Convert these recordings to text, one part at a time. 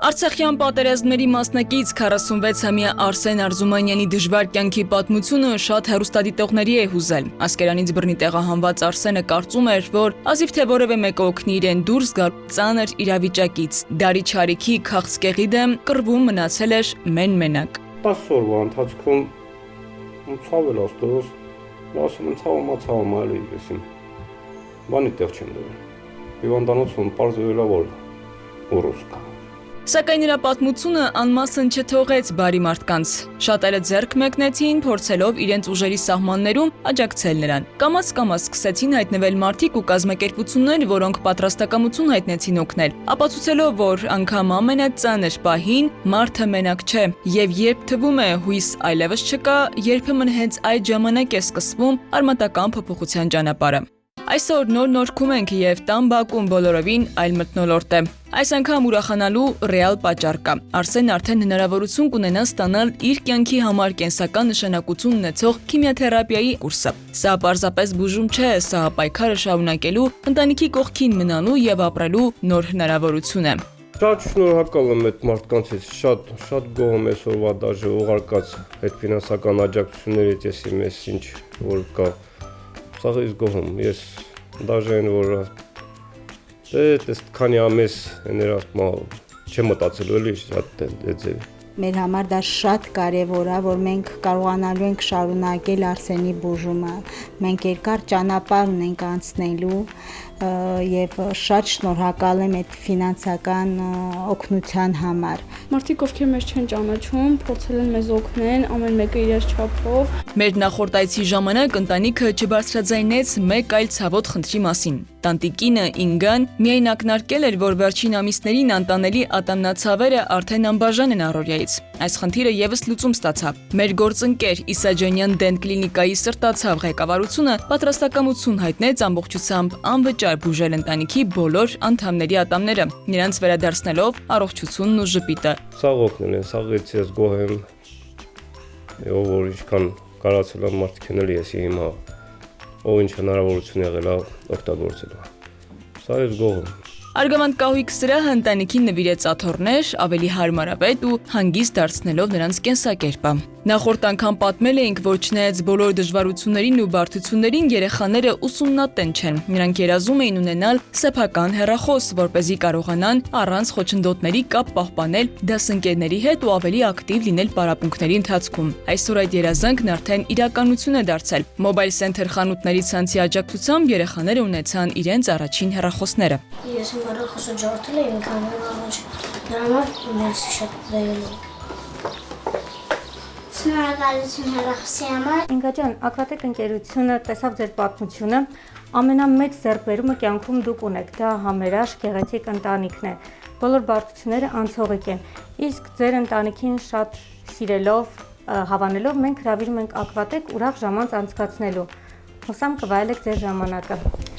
Արցախյան պատերազմների մասնակից 46-ամյա Արսեն Արզումանյանի դժվար կյանքի պատմությունը շատ հեռուստադիտողների է հուզել։ Ասկերանից բռնի տեղահանված Արսենը կարծում էր, որ ազիվ թե որևէ մեկը օգնի իրեն դուրս գալ ծանր իրավիճակից։ Դարի չարիքի քաղցկեղի դեմ կռվում մնացել էր մեն-մենակ։ 10 օրվա ընթացքում ցավել աստծոս, ասում եմ ցավամա էլի եսիմ։ Բանի տեղ չեմ դրել։ Հիվանդանոցում պարզվել է որ ուռուս կա։ Սակայն նրա պատմությունը անմասն չթողեց բարի մարդկանց։ Շատերը ձեռք մեկնեցին, փորձելով իրենց ուժերի սահմաններում աջակցել նրան։ Կամաց-կամաց սկսեցին հայտնվել մարդիկ ու կազմակերպություններ, որոնք պատրաստակամություն հայտնեցին օգնել, ապացուցելով, որ անգամ ամենածանր պահին մարդը մենակ չէ, եւ երբ թվում է հույս այլևս չկա, երբեմն հենց այդ ժամանակ է սկսվում արմատական փոփոխության ճանապարհը։ Այսօր նոր նորքում ենք եւ տան բակում բոլորովին այլ մթնոլորտ է։ Այս անգամ ուրախանալու ռեալ պատճառ կա։ Արսենն արդեն հնարավորություն կունենա ստանալ իր կյանքի համար կենսական նշանակություն ունեցող քիմիաթերապիայի կուրսը։ Սա պարզապես բուժում չէ, սա պայքարը շարունակելու, ընտանիքի կողքին մնալու եւ ապրելու նոր հնարավորություն է։ Շատ շնորհակալ եմ այդ մարդկանցից, շատ գոհ եմ այսօրվա դաժե ուղարկած այդ ֆինանսական աջակցություններից, ես իմ ես ինչ որ կա։ Սաղից գոհում, ես դաժե են որ դե քանի ամիս ներասմա չեմ մտածելու էլի շատ այդ ձևի։ Մեր համար դա շատ կարևոր է, որ մենք կարողանալու ենք շարունակել Արսենի բուժումը։ Մենք երկար ճանապարհ ունենք անցնելու եւ շատ շնորհակալ եմ այդ ֆինանսական օգնության համար։ Մարդիկ ովքեր մեզ չեն ճանաչում, փորձել են մեզ օգնել, ամեն մեկը իր չափով։ Մեր նախորդ այցի ժամանակ ընտանիքը չբարձրաձայնեց մեկ այլ ցավոտ խնդրի մասին։ Տանտիկինը Ինգան միայն ակնարկել էր, որ վերջին ամիսներին անտանելի ատամնացավերը արդեն անբաժան են առօրյայից։ Այս խնդիրը եւս լուծում ստացավ։ Մեր գործընկեր Իսաջանյան Դենտ կլինիկայի սրտացավ ղեկավարությունը պատրաստակամություն հայտնեց ամբողջությամբ անվճար բուժել ընտանիքի բոլոր անդամների ատամները, նրանց վերադարձնելով առողջությունն ու ժպիտը։ Սաղ օգնել են, սաղից ես գոհ եմ։ Ով որ ինչքան կարացել եմ մարդիկ են էլի ես հիմա ով ինչ հնարավորություն եղել է օգտագործելու։ Սա ես գոհ եմ։ Արգավանդ կահույք սրահը ընտանիքին նվիրեց աթոռներ, ավելի հարմարավետ ու հանգիստ դարձնելով նրանց կենսակերպը։ Նախորդ անգամ պատմել էինք, որ չնայած բոլոր դժվարություններին ու բարդություններին երեխաները ուսումնատեն չեն։ Նրանք երազում էին ունենալ սեփական հեռախոս, որպեսզի կարողանան առանց խոչընդոտների կապ պահպանել դասընկերների հետ ու ավելի ակտիվ լինել պարապմունքների ընթացքում։ Այսօր այդ երազանքն արդեն իրականություն է դարձել։ Մոբայլ սենթեր խանութների ցանցի աջակցությամբ երեխաները ունեցան իրենց առաջին հեռախոսները։ Ես հեռախոսը ջարդել եմ քանի առաջ, դրա համար մեզ շատ դայել եմ։ Շնորհակալություն հեռախոսի համար։ Ինգա ջան, Ակվատեկ ընկերությունը տեսավ ձեր պատմությունը, ամենամեծ ձեռքբերումը կյանքում դուք ունեք, դա համերաշխ գեղեցիկ ընտանիքն է։ Բոլոր բարդությունները անցողիկ են։ Իսկ ձեր ընտանիքին շատ սիրելով, հավանելով մենք հրավիրում ենք Ակվատեկ ուրախ ժամանց անցկացնելու։ Հուսամ կվայելեք ձեր ժամանակը։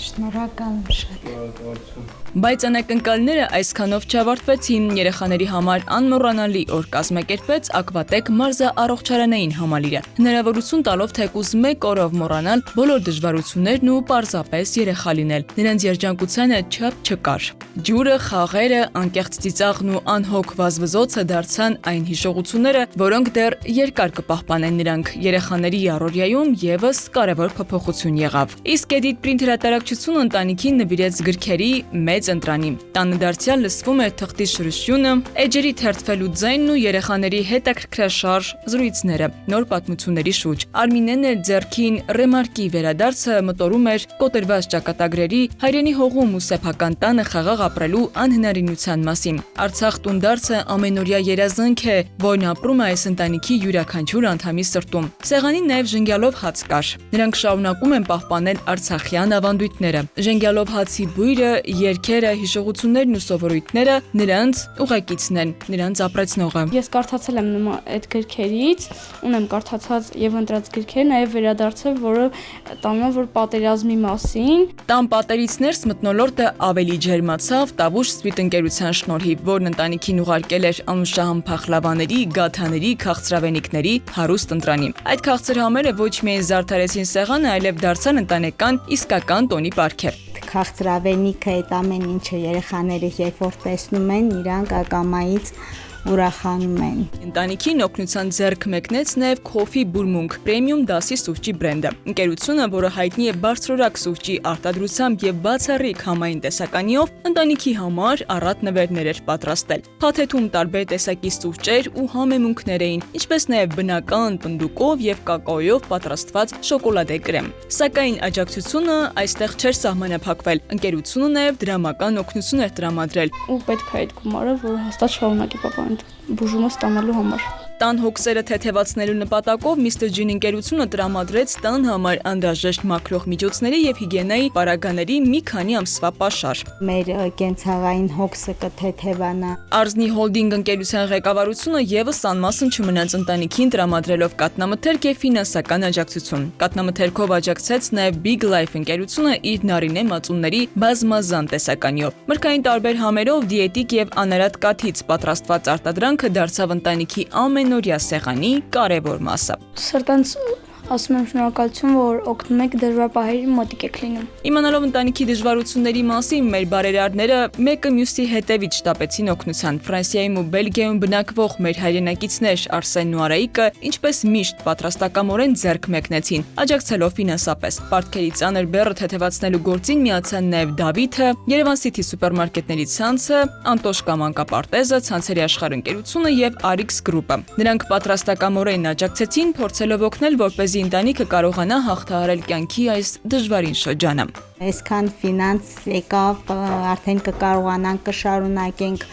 Շնորհակալ եմ շատ։ Բայց անակնկալները այսքանով չավարտվեցին, երեխաների համար անմոռանալի օր կազմակերպեց Ակվատեկ մարզաառողջարանային համալիրը, հնարավորություն տալով թեկուզ մեկ օրով մոռանալ բոլոր դժվարություններն ու պարզապես երեխա լինել։ Նրանց երջանկությանը չափ չկար։ Ջուրը, խաղերը, անկեղծ ծիծաղն ու անհոգ վազվզոցը դարձան այն հիշողությունները, որոնք դեռ երկար կպահպանեն նրանք։ Երեխաների առօրյայում եւս կարևոր փոփոխություն եղավ։ Իսկ Edit Print հրատարակչությունը ընտանիքին նվիրեց գրքերի մեծ ընտրանի։ Տանը դարձյալ լսվում էր թղթի շրշյունը, էջերի թերթվելու ձայնն ու երեխաների հետաքրքրաշարժ զրույցները նոր պատմությունների շուրջ։ Արմինեն էլ ձեռքին ռեմարկի վերադարձը մտորում էր կոտրված ճակատագրերի, հայրենի հողում ու սեփական տանը խաղաղ ապրելու անհնարինության մասին։ Արցախ տունդարձը ամենօրյա երազանք է, որն ապրում է այս ընտանիքի յուրաքանչյուր անդամի սրտում։ Սեղանին նաև ժենգյալով հաց կար։ Նրանք շարունակում են պահպանել արցախյան ավանդույթները։ Ժենգյալով հացի բույրը, երգերը, հիշողություններն ու սովորույթները նրանց ուղեկիցն են, նրանց ապրեցնողը։ Ես կարդացել եմ այդ գրքերից, ունեմ կարդացած եւ ընտրած գրքեր, նաեւ վերադարձել, որը տանում որ պատերազմի մասին։ Տան պատերից ներս մթնոլորտը ավելի ջերմացավ Տավուշ Սպիրտ ընկերության շնորհիվ, որն ընտանիքին ուղարկել էր անուշահամ փախլավաների, գաթաների, քաղցրավենիքների հարուստ ընտրանի։ Այդ քաղցր համերը ոչ միայն զարդարեցին սեղանը, այլև դարձան ընտանեկան իսկական տոնի պարգև։ քաղցրավենիքը, այդ ամեն ինչը երեխաները երբ որ տեսնում են, իրանք ակամայից ուրախանում են։ Ընտանիքին օգնության ձեռք մեկնեց նաև Coffee Burmung պրեմիում դասի սուրճի բրենդը։ Ընկերությունը, որը հայտնի է բարձրորակ սուրճի արտադրությամբ եւ բացառիկ համային տեսականիով, ընտանիքի համար առատ նվերներ էր պատրաստել։ Փաթեթում տարբեր տեսակի սուրճեր ու համեմունքներ էին, ինչպես նաև բնական պնդուկով եւ կակաոյով պատրաստված շոկոլադե կրեմ։ Սակայն աջակցությունը այստեղ չէր սահմանափակվել։ Ընկերությունը նաև դրամական օգնություն էր տրամադրել։ Ու պետք է այդ գումարը, որ հաստատ շարունակի պապան բուժումը ստանալու համար։ Տան հոգսերը թեթևացնելու նպատակով Mr. Gin ընկերությունը տրամադրեց տան համար անհրաժեշտ մաքրող միջոցների եւ հիգիենայի պարագաների մի քանի ամսվա պաշար։ Մեր կենցաղային հոգսը կթեթևանա։ Արզնի հոլդինգ ընկերության ղեկավարությունը եւս անմասն չմնաց ընտանիքին տրամադրելով կաթնամթերք եւ ֆինանսական աջակցություն։ Կաթնամթերքով աջակցեց նաեւ Big Life ընկերությունը իր նարինե մածունների բազմազան տեսականիով։ Մրգային տարբեր համերով դիետիկ եւ անարատ կաթից պատրաստված արտադրանքը դարձավ ընտանիքի ամենօրյա սեղանի կարևոր մասը։ Սրտանց ասում եմ շնորհակալություն, որ օգնում եք դժվար պահերին մոտիկ եք լինում։ Իմանալով ընտանիքի դժվարությունների մասին մեր բարերարները մեկը մյուսի հետևից շտապեցին օգնության։ Ֆրանսիայում ու Բելգիայում բնակվող մեր հայրենակիցներ Արսենն ու Արայիկը ինչպես միշտ պատրաստակամորեն ձեռք մեկնեցին, աջակցելով ֆինանսապես։ Պարտքերի ծանր բեռը թեթևացնելու գործին միացան նաև Դավիթը, Երևան City սուպերմարկետների ցանցը, Անտոշկա մանկապարտեզը, ցանցերի աշխարհ ընկերությունը եւ Arix Group-ը։ Նրանք պատրաստակամորեն աջակցեցին, փորձելով օգնել, որպեսզի ընտանիքը կարողանա հաղթահարել կյանքի այս դժվարին շրջանը։ Այսքան ֆինանս եկավ, արդեն կկարողանանք կշարունակենք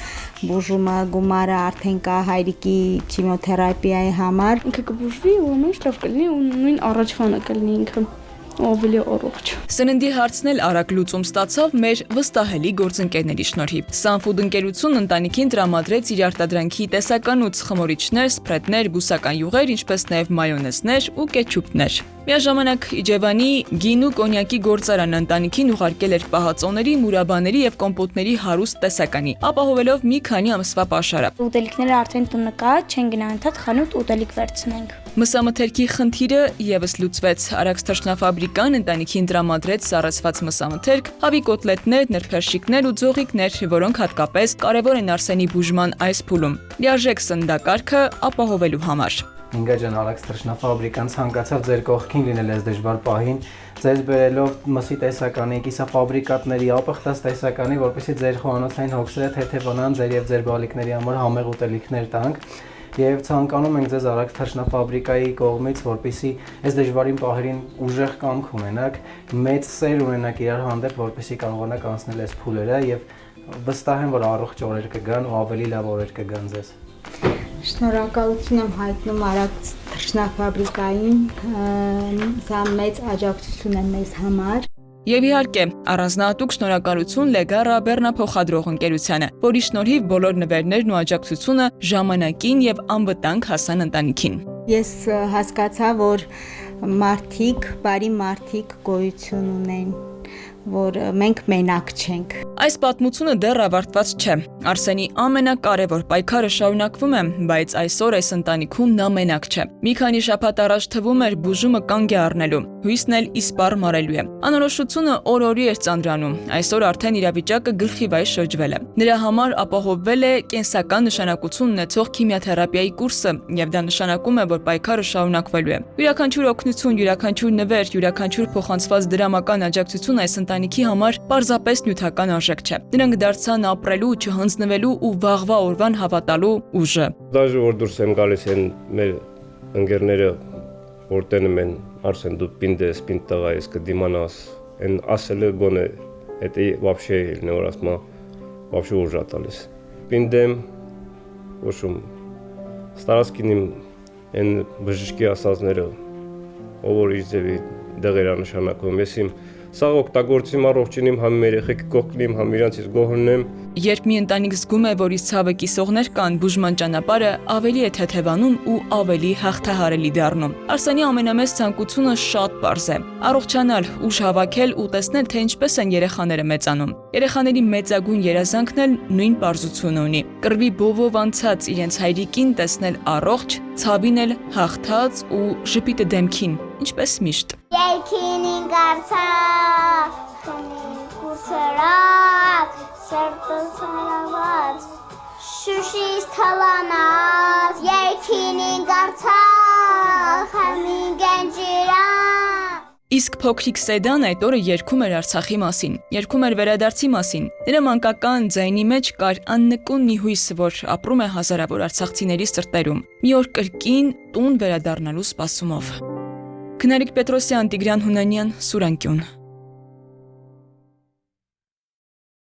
բուժումը, գումարը արդեն կա հայրիկի քիմիոթերապիայի համար։ Ինքը կբուժվի ու ամեն ինչ լավ կլինի ու նույն առաջվանը կլինի ինքը։ Ավելի առողջ։ Սննդի հարցն էլ արագ լուծում ստացավ մեր վստահելի գործընկերների շնորհիվ։ Sunfood ընկերությունն ընտանիքին տրամադրեց իր արտադրանքի տեսական ու խմորիչներ, սփրեդներ, բուսական յուղեր, ինչպես նաև մայոնեզներ ու կետչուպներ։ Միաժամանակ Իջևանի գին ու կոնյակի գործարանը ընտանիքին ուղարկել էր պահածոների, մուրաբաների եւ կոմպոտների հարուստ տեսականի, ապահովելով մի քանի ամսվա պաշարը։ Ուտելիքները արդեն տունը կա, չեն գնա ընդհանուր խանութ ուտելիք վերցնենք։ Մսամթերքի խնդիրը եւս լուծվեց։ Արաքս թռչնաֆաբրիկան ընտանիքին տրամադրեց սառեցված մսամթերք, հավի կոտլետներ, նրբերշիկներ ու ձողիկներ, որոնք հատկապես կարևոր են Արսենի բուժման այս փուլում։ Լիարժեք սննդակարգը ապահովելու համար։ Ինգա ջան, Արաքս թռչնաֆաբրիկան ցանկացավ ձեր կողքին լինել այս դժվար պահին, ձեզ բերելով մսի տեսականի, կիսաֆաբրիկատների, ապխտած տեսականի, որպեսզի ձեր խոհանոցային հոգսերը թեթևանան, ձեր եւ ձեր բալիկների համար համեղ ուտելիքներ տանք։ Եվ ցանկանում ենք ձեզ Արաքս թռչնաֆաբրիկայի կողմից, որպեսզի այս դժվարին պահերին ուժեղ կամք ունենաք, մեծ սեր ունենաք իրար հանդեպ, որպեսզի կարողանաք անցնել այս փուլերը եւ վստահ եմ, որ առողջ օրեր կգան ու ավելի լավ օրեր կգան ձեզ։ Շնորհակալություն եմ հայտնում Արաքս թռչնաֆաբրիկային, սա մեծ աջակցություն է մեզ համար։ Եվ իհարկե, առանձնահատուկ շնորհակալություն Լեգարա բեռնափոխադրող ընկերությանը, որի շնորհիվ բոլոր նվերներն ու աջակցությունը ժամանակին եւ անվտանգ հասան ընտանիքին։ Ես հասկացա, որ բարի մարդիկ գոյություն ունեն, որ մենք մենակ չենք։ Այս պատմությունը դեռ ավարտված չէ։ Արսենի ամենակարևոր պայքարը շարունակվում է, բայց այսօր այս ընտանիքում նա մենակ չէ։ Մի քանի շաբաթ առաջ թվում էր բուժումը կանգ է առնելու, հույսն էլ իսպառ մարելու է։ Անորոշությունը օր-օրի էր ծանրանում, այսօր արդեն իրավիճակը գլխիվայր շրջվել է։ Նրա համար ապահովվել է կենսական նշանակություն ունեցող քիմիոթերապիայի կուրսը, եւ դա նշանակում է, որ պայքարը շարունակվելու է։ Յուրաքանչյուր օգնություն, յուրաքանչյուր նվեր, յուրաքանչյուր փոխանցված դրամական աջակցություն այս ընտանիքի համար պարզապես նյութական արժեք չէ։ Նրանք դարձան ապրելու, չհանձնվելու ու վաղվա օրվան հավատալու ուժը։ Դաժե որ դուրս եմ գալիս են մեր ընկերները, որ տենում են Արսեն դու պինդ տղա ես կդիմանաս, են ասելը գոնե это вообще не расма вообще ուժա տալիս։ Պինդեմ ոչում ստարասկինիմ են բժշկի ասածները ով որ իր ձևի դեղերա նշանակում ես իմ Սա օգտագործիմ առողջինիմ համ մեր երեխեքի կողքնիմ, համ իրանցից գոհրնեմ։ Երբ մի ընտանիք զգում է, որ իր ցավը կիսողներ կան, բուժման ճանապարհը ավելի է թեթևանում ու ավելի հաղթահարելի դառնում։ Արսենի ամենամեծ ցանկությունը շատ պարզ է՝ առողջանալ, ուժ հավաքել ու տեսնել, թե ինչպես են երեխաները մեծանում։ Երեխաների մեծագույն երազանքն էլ նույն պարզությունը ունի՝ կռվի բովով անցած իրենց հայրիկին տեսնել առողջ, ցավին էլ հաղթած ու ժպիտը դեմքին, ինչպես միշտ։ Երկին ինգարցա, բարձրակ, սրտս հարաված, Շուշից թալանած, երկինին գարցախ, հմին գենջիրան։ Իսկ փոքրիկ Սեդան այդ օրը երգում էր Արցախի մասին, երգում էր վերադարձի մասին։ Նրա մանկական ձայնի մեջ կար աննկուն մի հույս, որ ապրում է հազարավոր արցախցիների սրտերում, մի օր կրկին տուն վերադառնալու սպասումով։ Քնարիկ Պետրոսյան, Տիգրան Հունանյան, Սուրանկյուն։